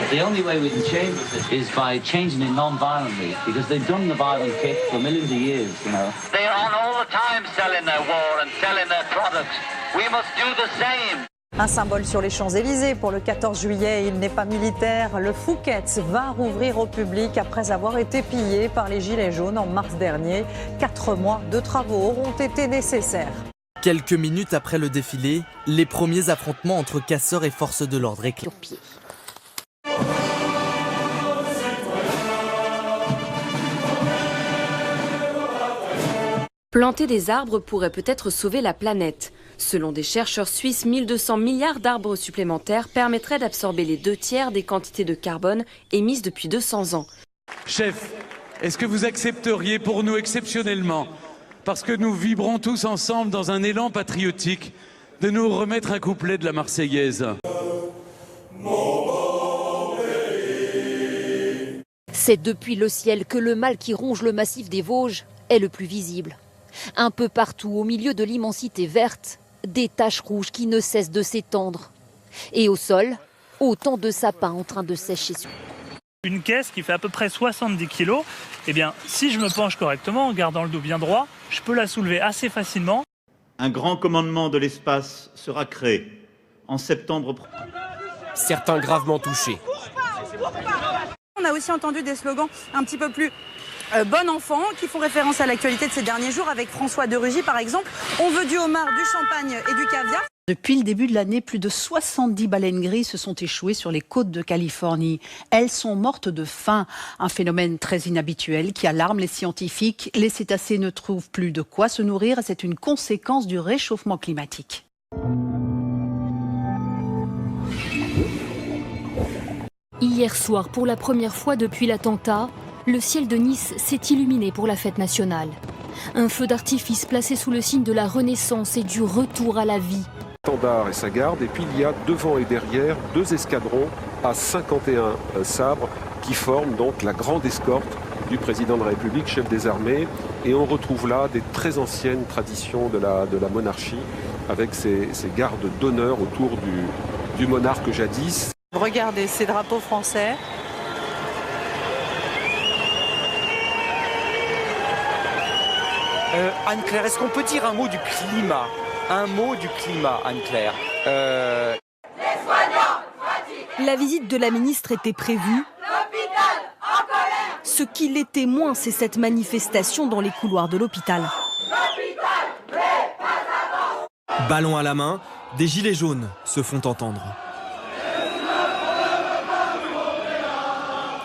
The only way we can change it is by changing it non-violently, because they've done the violent kick for millions of years, you know. They're on all the time selling their war and selling their products. We must do the same. Un symbole sur les Champs-Élysées pour le 14 juillet, il n'est pas militaire. Le Fouquet's va rouvrir au public après avoir été pillé par les Gilets jaunes en mars dernier. 4 mois de travaux auront été nécessaires. Quelques minutes après le défilé, les premiers affrontements entre casseurs et forces de l'ordre éclatent. Planter des arbres pourrait peut-être sauver la planète. Selon des chercheurs suisses, 1200 milliards d'arbres supplémentaires permettraient d'absorber les 2/3 des quantités de carbone émises depuis 200 ans. Chef, est-ce que vous accepteriez pour nous exceptionnellement, parce que nous vibrons tous ensemble dans un élan patriotique, de nous remettre un couplet de la Marseillaise? C'est depuis le ciel que le mal qui ronge le massif des Vosges est le plus visible. Un peu partout, au milieu de l'immensité verte, des taches rouges qui ne cessent de s'étendre. Et au sol, autant de sapins en train de sécher. Une caisse qui fait à peu près 70 kg, eh bien, si je me penche correctement, en gardant le dos bien droit, je peux la soulever assez facilement. Un grand commandement de l'espace sera créé en septembre. Certains gravement touchés. On a aussi entendu des slogans un petit peu plus bon enfant qui font référence à l'actualité de ces derniers jours avec François de Rugy par exemple. On veut du homard, du champagne et du caviar. Depuis le début de l'année, plus de 70 baleines grises se sont échouées sur les côtes de Californie. Elles sont mortes de faim, un phénomène très inhabituel qui alarme les scientifiques. Les cétacés ne trouvent plus de quoi se nourrir et c'est une conséquence du réchauffement climatique. Hier soir, pour la première fois depuis l'attentat, le ciel de Nice s'est illuminé pour la fête nationale. Un feu d'artifice placé sous le signe de la renaissance et du retour à la vie. Standard et sa garde, et puis il y a devant et derrière 2 escadrons à 51 sabres qui forment donc la grande escorte du président de la République, chef des armées. Et on retrouve là des très anciennes traditions de la monarchie avec ces gardes d'honneur autour du monarque jadis. Regardez ces drapeaux français. Anne-Claire, est-ce qu'on peut dire un mot du climat? Un mot du climat, Anne-Claire. La visite de la ministre était prévue. Ce qui l'était moins, c'est cette manifestation dans les couloirs de l'hôpital. Ballon à la main, des gilets jaunes se font entendre.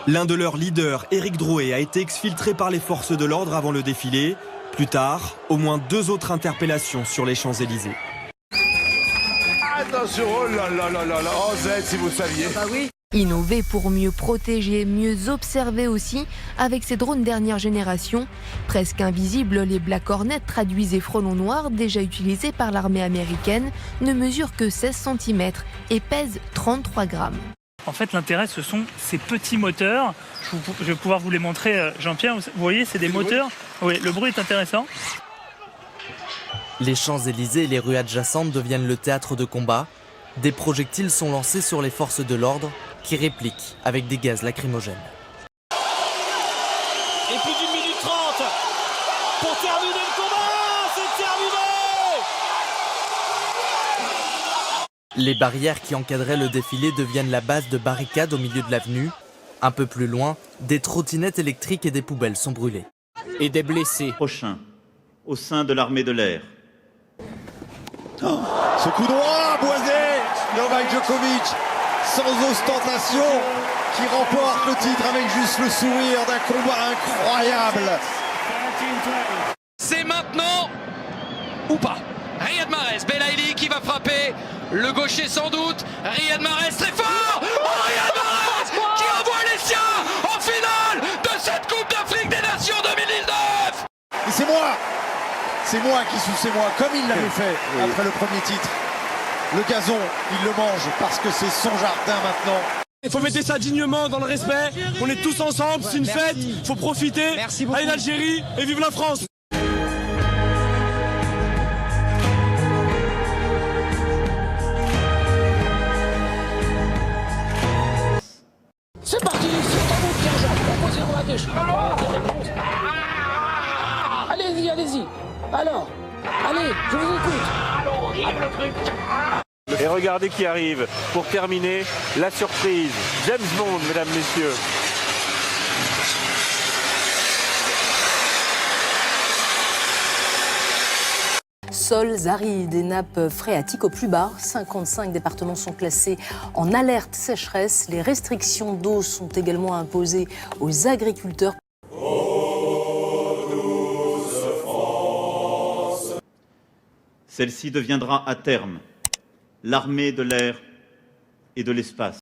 L'un de leurs leaders, Éric Drouet, a été exfiltré par les forces de l'ordre avant le défilé. Plus tard, au moins 2 autres interpellations sur les Champs-Élysées. Attention, oh là là là là là, oh Z, si vous saviez. Bah oui. Innover pour mieux protéger, mieux observer aussi, avec ces drones dernière génération. Presque invisibles, les Black Hornet, traduits et frelons noirs, déjà utilisés par l'armée américaine, ne mesurent que 16 cm et pèsent 33 grammes. En fait, l'intérêt, ce sont ces petits moteurs. Je vais pouvoir vous les montrer, Jean-Pierre. Vous voyez, c'est des moteurs. Oui, le bruit est intéressant. Les Champs-Élysées et les rues adjacentes deviennent le théâtre de combat. Des projectiles sont lancés sur les forces de l'ordre qui répliquent avec des gaz lacrymogènes. Et plus d'1 minute 30 pour terminer le combat. C'est terminé. Les barrières qui encadraient le défilé deviennent la base de barricades au milieu de l'avenue. Un peu plus loin, des trottinettes électriques et des poubelles sont brûlées. Et des blessés. Prochain, au sein de l'armée de l'air. Oh, ce coup droit, Boisé, Novak Djokovic, sans ostentation, qui remporte le titre avec juste le sourire d'un combat incroyable. C'est maintenant ou pas. Riyad Mahrez, Belaïli qui va frapper, le gaucher sans doute, Riyad Mahrez très fort, Riyad Mahrez qui envoie les siens en finale de cette Coupe d'Afrique des Nations 2019. Et c'est moi qui suis, c'est moi, comme il l'avait fait après le premier titre. Le gazon, il le mange parce que c'est son jardin maintenant. Il faut mettre ça dignement dans le respect, on est tous ensemble, c'est une fête, il faut profiter, allez l'Algérie et vive la France. Alors, allez, je vous écoute. Et regardez qui arrive pour terminer la surprise. James Bond, mesdames, messieurs. Sols arides et nappes phréatiques au plus bas. 55 départements sont classés en alerte sécheresse. Les restrictions d'eau sont également imposées aux agriculteurs. Celle-ci deviendra à terme l'armée de l'air et de l'espace.